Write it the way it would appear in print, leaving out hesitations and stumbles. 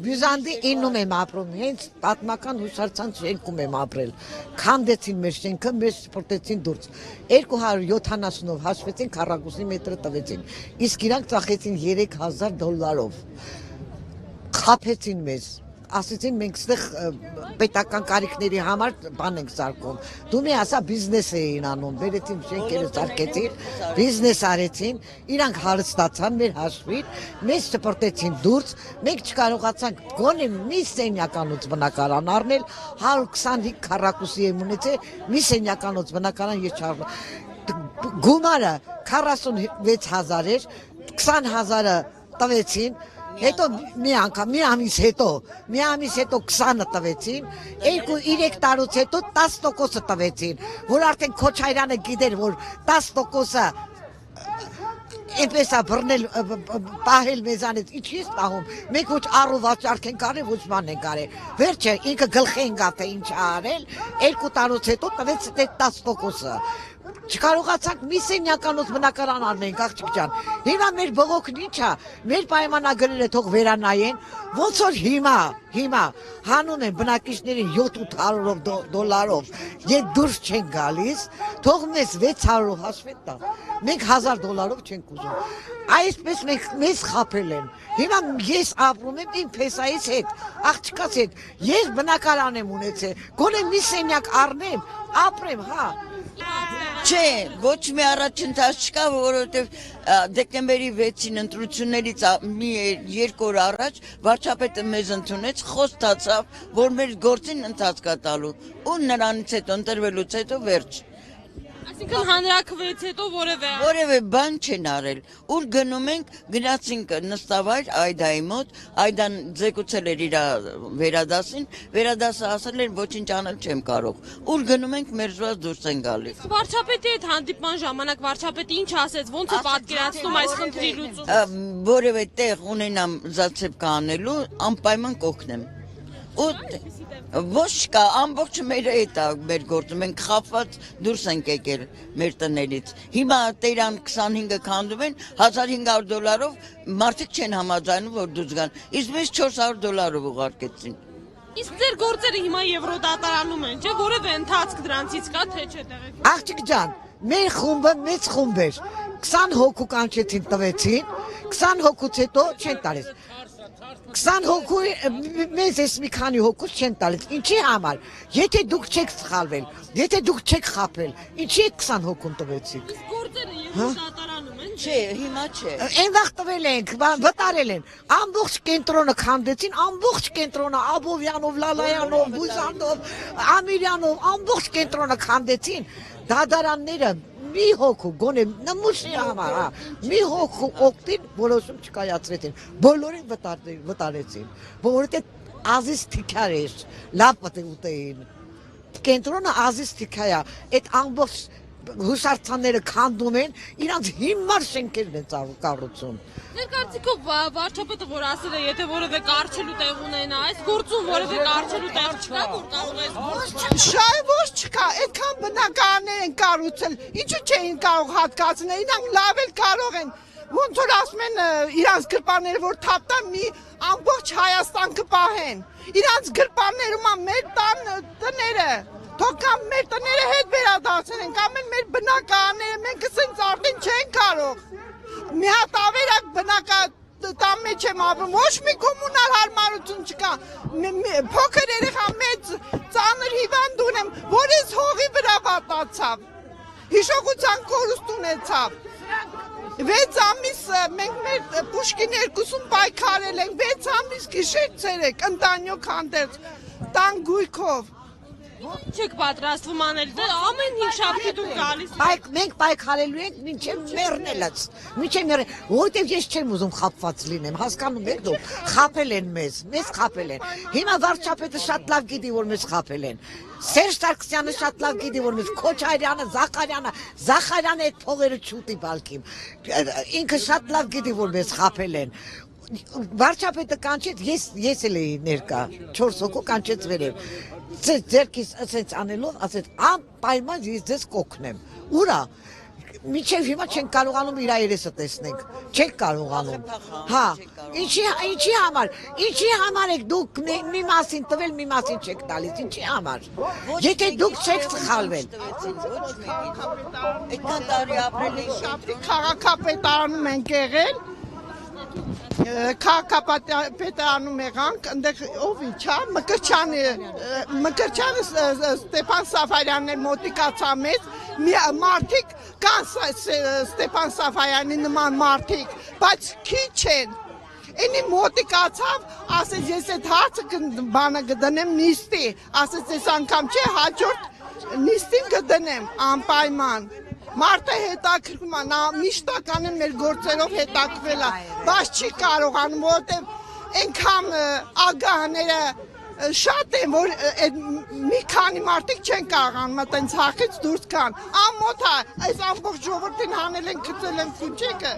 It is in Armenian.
Բյուզանդի ինում եմ ապրում, հենց պատմական հուշարձանց շենքում եմ ապրել, քանդեցին մեր շենքը, մեր սպորտեցին դուրս, 270-ով հաշվեցին, քառակուսի մետրը տվեցին, իսկ իրանք ծախեցին $3000, խաբեցին մեզ, ասեցին մենք ստեղ պետական կարիքների համար բան ենք սարքում, դու մի ասա բիզնես էին անում, բերեցին շենքերը սարքեցին, բիզնես արեցին, իրանք հարստացան մեր հաշվին, մեզ սպորտեցին դուրս, մենք չկարողացանք գոնե մի սենյականոց բնակարան առնել, 125 քառակուսի եմ ունեցել, մի սենյականոց բնակարան ես չառնել, գումարը 46000 էր, 20000-ը տվեցին, հետո մի ամիս հետո 20-ը տվեցին, 2-3 տարուց հետո 10%-ը տվեցին, որ արդեն Քոչարյանը գիտեր, որ 10%-ը այնպես է բռնել, պահել մեզանից, ինչի ես պահում, մենք ոչ առուվաճառք ենք արել, ոչ բան ենք արել, վերջը ինքը գլխի ընկավ, թե ինչ արել, 2 տարուց հետո տվեց 10%-ը, չկարողացանք մի սենյականոց բնակարան առնենք, աղջիկ ջան, հիմա մեր բողոքն ինչ է, մեր պայմանագրերը թող վերանայեն, ոնց որ հիմա հանում են բնակիչներին $700-800, երբ դուրս չեն գալիս, թող մեզ 600-ով հաշվեն տա, մենք $1000 չենք ուզում, այսպես մեզ խաբել են, հիմա ես ապրում եմ իմ փեսայից հետ, աղջկաց հետ, ես բնակարան եմ ունեցել, գոնե մի սենյակ առնեմ, ապրեմ, հա, Չէ, ոչ մի առաջընթաց չկա, որովհետև դեկտեմբերի 6-ին ընտրություններից մի 2 օր առաջ վարչապետը մեզ ընդունեց, խոստացավ, որ մեր գործին ընթացք է տալու, ու նրանից հետո ընտրվելուց հետո վերջ։ Այսինքն հանրաքվեից հետո որևէ բան չեն արել, ուր գնում ենք, գնացինք նստավայր Այդայի մոտ, Այդան ձեկուցել էր իր վերադասը ասել էր ոչինչ անել չեմ կարող, ուր գնում ենք մերժված դուրս են գալիս։ Վարչապետի հետ հանդիպման ժամանակ վարչապետը ինչ ասեց, ոնց է պատկերացնում այս խնդրի լուծումը։ Որևէ տեղ ունենամ զացեպկա անելու, անպայման կօգնեմ։ Ոչ կա, ամբողջ մեր գործը, մենք խաբված դուրս ենք եկել մեր տներից, հիմա տերան 25-ը քանդում են, $1500-ով մարդիկ չեն համաձայնում, որ դուրս գան, իսկ մեզ $400 ուղարկեցին։ Իսկ ձեր գործերը հիմա Եվրոդատարանում են, չէ՞, որևէ ընթացք դրանցից կա, թե չէ տեղեկ։ Աղջիկ ջան, մեր խումբը մեծ խումբ էր, 20 հոգու կանչեցին տվեցին, 20 հոգուց հետո չեն տալիս, 20 հոգու մեզ ես մի քանի հոգուց չեն տալիս, ինչի համար, եթե դուք չեք սխալվել, եթե դուք չեք խաբել, ինչի եք 20 հոգուն տվեցիք։ Գործերը Եվրոդատարանում են, Չէ, հիմա չէ։ Այն վաղ տվել ենք, վտարել են, ամբողջ կենտրոնը քանդեցին, ամբողջ կենտրոնը Աբովյանով, Լալայանով, Բույզանդով, Ամիրյանով, ամբողջ կենտրոնը քանդեցին, դադարանները մի հոգու, գոնե նմուշի համար, մի հոգու օգտին որոշում չկայացրեցին, բոլորին վտարեցին, որովհետև ազիզ թիքար էր, լավ ուտեին, կենտրոնը ազիզ թիքա է, այդ ամբողջ հուշարձանները քանդում են, իրանց հիմար շենքերն են կառուցում։ Ձեր կարծիքով վարչապետը որ ասել է, եթե որևէ կառչելու տեղ ունենա, այս գործում որևէ կառչելու տեղ չկա, որ կարող է գործել։ Շայ ոչ չկա, այդքան բնակարաններ են կառուցել, ինչու չէին կարող հատկացնել, իրանք լավ էլ կարող են, ոնց որ ասում են իրանց գրպանները, որ թափտան մի ամբողջ Հայաստան կպահեն, իրանց գրպաններում մեր տները, թող կամ մեր տները հետ վերադարձեն, կամ մեր բնակարանները, մենք ասենք արդեն չեն կարող, մի հատ ավերակ բնակատան մեջ եմ ապրում, ոչ մի կոմունալ հարմարություն չկա, փոքր երեխա մեծ ծանր հիվանդ ունեմ, որ ես հողի վրա վատացավ, հիշողության կորուստ ունեցավ, 6 ամիս մենք մեր Պուշկին 2-ում պայքարել ենք, 6 ամիս գիշեր ցերեկ, ընտանյոք հանդերձ, տան գույքով, Չեք պատրաստվում անել, դե ամեն հինգշաբթի դուք գալիս։ Մենք պայքարելու ենք մինչև մեռնելած, որովհետև ես չեմ ուզում խաբված լինեմ, հասկանում եք դուք, խաբել են մեզ խաբել են, հիմա վարչապետը շատ լավ գիտի, որ մեզ խաբել են, Սերժ Սարգսյանը շատ լավ գիտի, որ մեզ Քոչարյանը, Զախարյանը այդ փողերը չուտի բալքիմ, ինքը շատ լավ գիտի, որ մեզ խաբել են, վարչապետը կանչեց, ես էլ էի ներկա, 4 հոգու կանչեց վերև։ Ձերքիս ասեց անելով, ասեց անպայման ես ձեզ կօգնեմ։ Ուրա Միջև հիմա չենք կարողանում իր երեսը տեսնենք, չենք կարողանում։ Հա, ինչի համար եք դուք մի մասին տվել, մի մասին չեք տալիս, ինչի համար։ Եթե դուք չեք սխալվել։ Այդքան տարի ապրել եք Շապտի քաղաքապետարանում ենք եղել։ Քաղաքապետարանում եղանք, այնտեղ ով իջա, Մկրտչյանը Ստեփան Սաֆարյանն էր մոտիկացա մեզ, մարդիկ կան Ստեփան Սաֆարյանի նման մարդիկ, բայց քիչ են։ Էնի մոտիկացավ, ասեց ես այդ հարցը բանը կդնեմ նիստի, ասեց ես անգամ չէ հաջորդ նիստին կդնեմ անպայման։ Մարդը հետաքրքրում է, նա միշտական մեր գործերով հետաքրքրել է, բայց չի կարողանում, որովհետև այնքան ագահները շատ են, որ մի քանի մարդիկ չեն կարողանում այդպես հախից դուրս գան։ Ամոթ է, այս ամբողջ ժողովրդին հանել են գցել են քուչեկը։